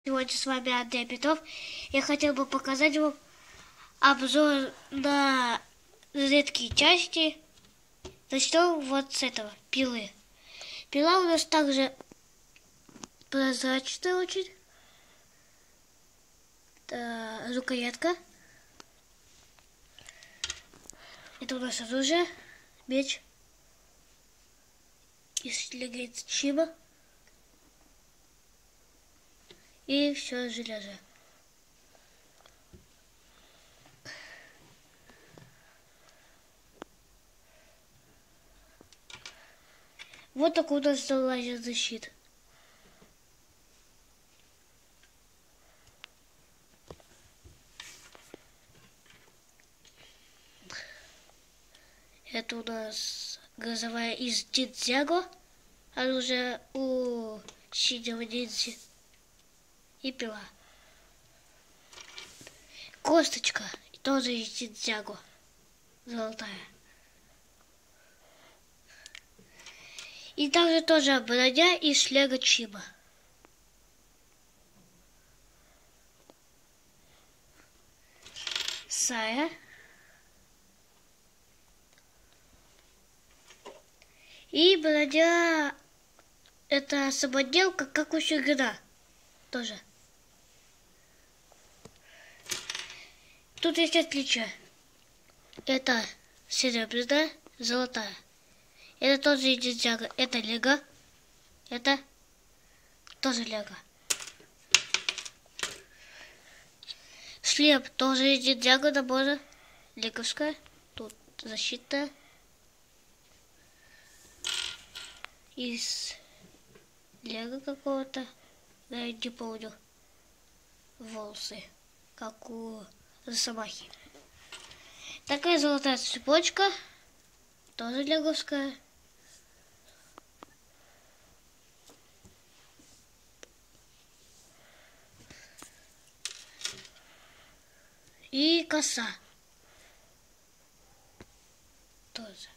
Сегодня с вами Андрей Петров. Я хотел бы показать вам обзор на редкие части. Начнем вот с этого, пилы. Пила у нас также прозрачная очень. Это рукоятка. Это у нас оружие, меч. Из чиба. И все железо. Вот такой у нас лазер защит. Это у нас газовая из Ниндзяго. Оружие у синего ниндзя. И пила. Косточка. Тоже из Ниндзяго. Золотая. И также тоже броня из Лего Чиба. Сая. И броня это самоделка, как у Шигана. Тоже. Тут есть отличия. Это серебряная, золотая. Это тоже из Ниндзяго. Это Лего. Это тоже Лего. Шлем тоже из Ниндзяго набора. Леговская. Тут защита. Из Лего какого-то. Я не помню. Волосы. Как у Росомахи. Такая золотая цепочка. Тоже леговская. И коса. Тоже.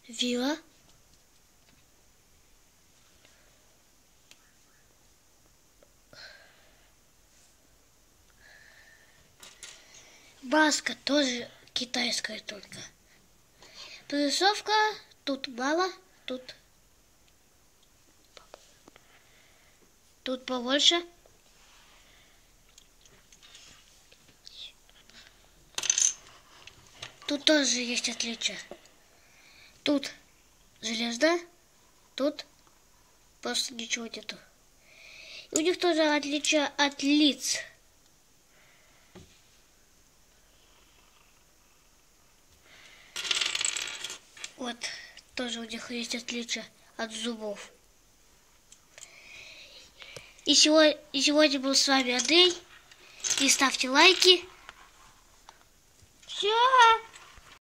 Вилла. Маска тоже китайская только. Прорисовка тут мало, тут побольше. Тут тоже есть отличия. Тут железо, тут просто ничего нету. И у них тоже отличие от лиц. Вот, тоже у них есть отличие от зубов. И сегодня был с вами Андрей. И ставьте лайки. Все.